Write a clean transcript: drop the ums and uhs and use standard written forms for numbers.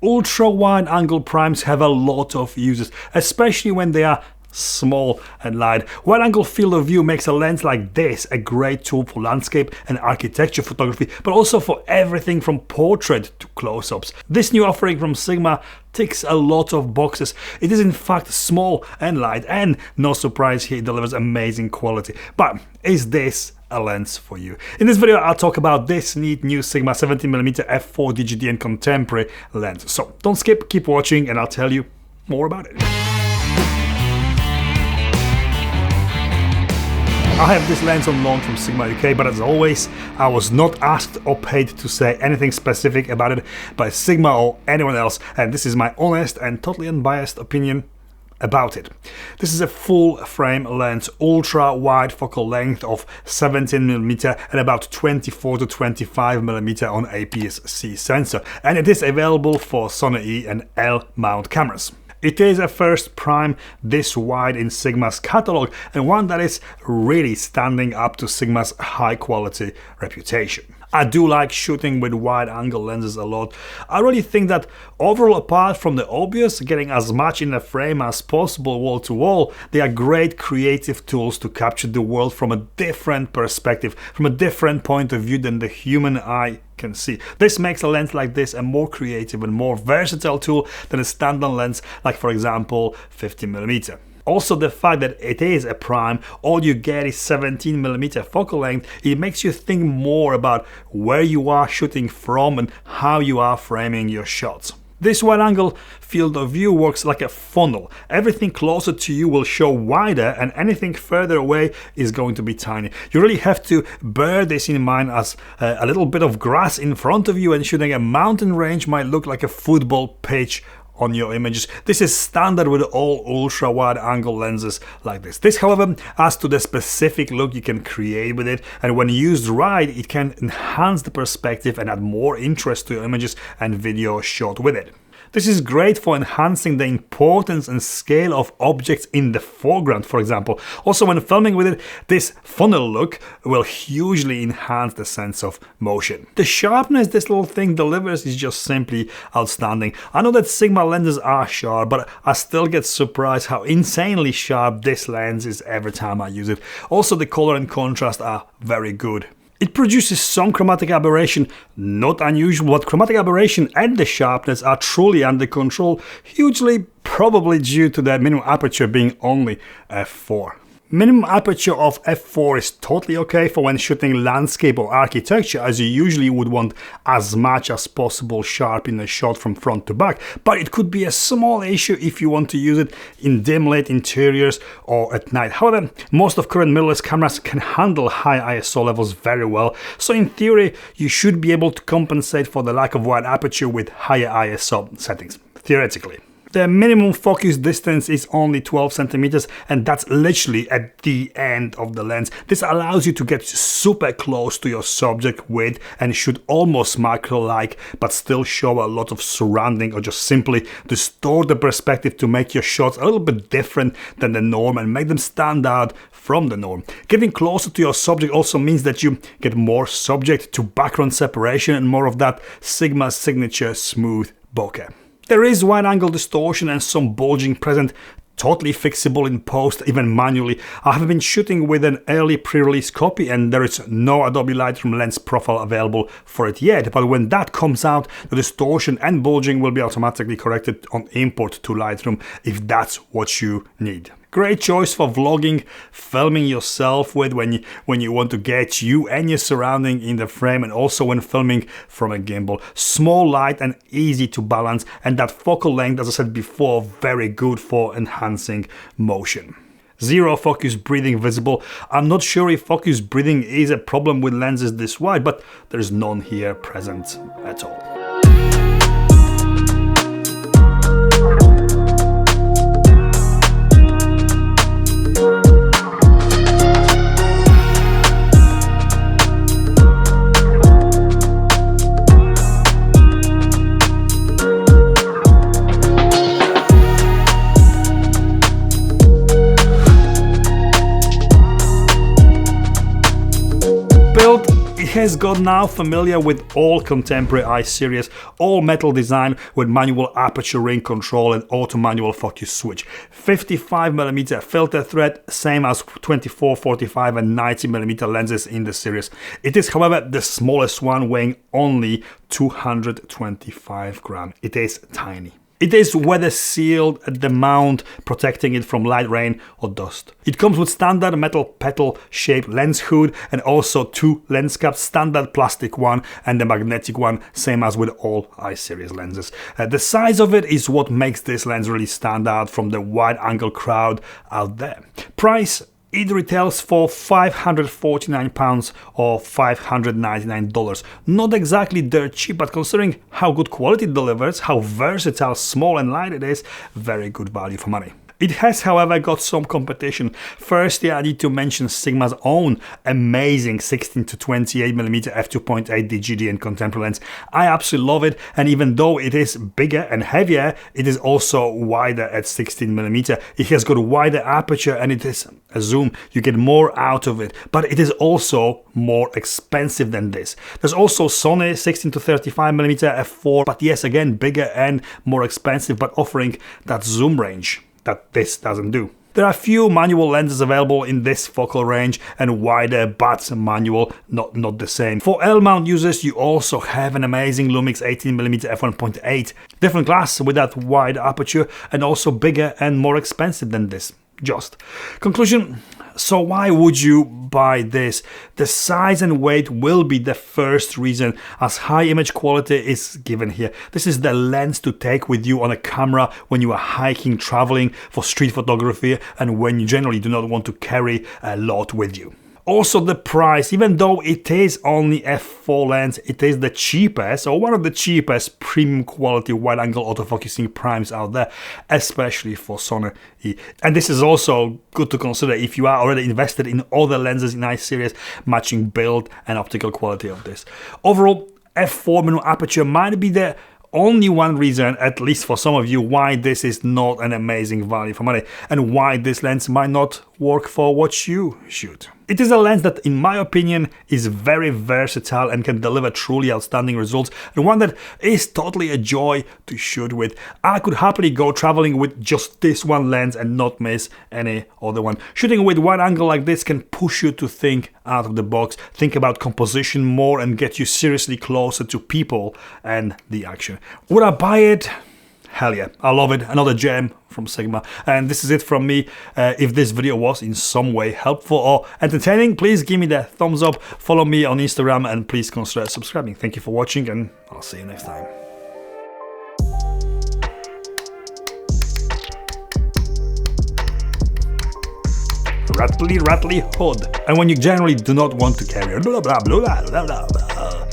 Ultra wide angle primes have a lot of uses, especially when they are small and light. Wide angle field of view makes a lens like this a great tool for landscape and architecture photography, but also for everything from portrait to close-ups. This new offering from Sigma ticks a lot of boxes. It is in fact small and light, and no surprise here, it delivers amazing quality. But is this a lens for you? In this video I'll talk about this neat new Sigma 17mm f4 DGD and contemporary lens. So don't skip, keep watching and I'll tell you more about it. I have this lens on loan from Sigma UK, but as always, I was not asked or paid to say anything specific about it by Sigma or anyone else, and this is my honest and totally unbiased opinion about it. This is a full frame lens, ultra wide focal length of 17mm and about 24 to 25mm on APS-C sensor, and it is available for Sony E and L mount cameras. It is a first prime this wide in Sigma's catalog, and one that is really standing up to Sigma's high quality reputation. I do like shooting with wide angle lenses a lot. I really think that overall, apart from the obvious, getting as much in the frame as possible wall to wall, they are great creative tools to capture the world from a different perspective, from a different point of view than the human eye can see. This makes a lens like this a more creative and more versatile tool than a standard lens like, for example, 50mm. Also, the fact that it is a prime, all you get is 17mm focal length, it makes you think more about where you are shooting from and how you are framing your shots. This wide angle field of view works like a funnel. Everything closer to you will show wider and anything further away is going to be tiny. You really have to bear this in mind, as a little bit of grass in front of you and shooting a mountain range might look like a football pitch on your images. This is standard with all ultra wide angle lenses like this. This, however, adds to the specific look you can create with it, and when used right, it can enhance the perspective and add more interest to your images and video shot with it. This is great for enhancing the importance and scale of objects in the foreground, for example. Also, when filming with it, this funnel look will hugely enhance the sense of motion. The sharpness this little thing delivers is just simply outstanding. I know that Sigma lenses are sharp, but I still get surprised how insanely sharp this lens is every time I use it. Also, the color and contrast are very good. It produces some chromatic aberration, not unusual, but chromatic aberration and the sharpness are truly under control, hugely probably due to the minimum aperture being only f4. Minimum aperture of f4 is totally okay for when shooting landscape or architecture, as you usually would want as much as possible sharp in a shot from front to back, but it could be a small issue if you want to use it in dim lit interiors or at night. However, most of current mirrorless cameras can handle high ISO levels very well, so in theory you should be able to compensate for the lack of wide aperture with higher ISO settings, theoretically. The minimum focus distance is only 12 centimeters, and that's literally at the end of the lens. This allows you to get super close to your subject with and shoot almost macro-like, but still show a lot of surrounding or just simply distort the perspective to make your shots a little bit different than the norm and make them stand out from the norm. Getting closer to your subject also means that you get more subject to background separation and more of that Sigma signature smooth bokeh. There is wide angle distortion and some bulging present, totally fixable in post, even manually. I have been shooting with an early pre-release copy and there is no Adobe Lightroom lens profile available for it yet, but when that comes out, the distortion and bulging will be automatically corrected on import to Lightroom if that's what you need. Great choice for vlogging, filming yourself with when you want to get you and your surrounding in the frame, and also when filming from a gimbal. Small, light and easy to balance, and that focal length, as I said before, very good for enhancing motion. Zero focus breathing visible. I'm not sure if focus breathing is a problem with lenses this wide, but there's none here present at all. has got now familiar with all contemporary I-series, all metal design with manual aperture ring control and auto manual focus switch. 55mm filter thread, same as 24, 45 and 90mm lenses in the series. It is, however, the smallest one, weighing only 225 grams. It is tiny. It is weather sealed at the mount, protecting it from light, rain or dust. It comes with standard metal petal shaped lens hood and also 2 lens caps, standard plastic one and the magnetic one, same as with all I-series lenses. The size of it is what makes this lens really stand out from the wide angle crowd out there. Price: it retails for £549 or $599. Not exactly dirt cheap, but considering how good quality it delivers, how versatile, small and light it is, very good value for money. It has, however, got some competition. Firstly, I need to mention Sigma's own amazing 16 to 28mm f2.8 DGD and contemporary lens. I absolutely love it, and even though it is bigger and heavier, it is also wider at 16mm. It has got a wider aperture and it is a zoom. You get more out of it, but it is also more expensive than this. There's also Sony 16 to 35mm f4, but yes, again, bigger and more expensive, but offering that zoom range that this doesn't do. There are few manual lenses available in this focal range and wider, but manual not the same. For L-mount users, you also have an amazing Lumix 18mm f1.8. Different glass with that wide aperture and also bigger and more expensive than this. Just. Conclusion. So why would you buy this? The size and weight will be the first reason, as high image quality is given here. This is the lens to take with you on a camera when you are hiking, traveling, for street photography, and when you generally do not want to carry a lot with you. Also the price, even though it is only f4 lens, it is the cheapest or one of the cheapest premium quality wide angle autofocusing primes out there, especially for Sony E. And this is also good to consider if you are already invested in other lenses in I-series, matching build and optical quality of this. Overall, f4 minimum aperture might be the only one reason, at least for some of you, why this is not an amazing value for money and why this lens might not work for what you shoot. It is a lens that, in my opinion, is very versatile and can deliver truly outstanding results, and one that is totally a joy to shoot with. I could happily go traveling with just this one lens and not miss any other one. Shooting with wide angle like this can push you to think out of the box, think about composition more, and get you seriously closer to people and the action. Would I buy it? Hell yeah, I love it. Another gem from Sigma. And this is it from me. If this video was in some way helpful or entertaining, please give me the thumbs up, follow me on Instagram, and please consider subscribing. Thank you for watching, and I'll see you next time. Rattly hood. And when you generally do not want to carry blah blah blah blah blah blah blah.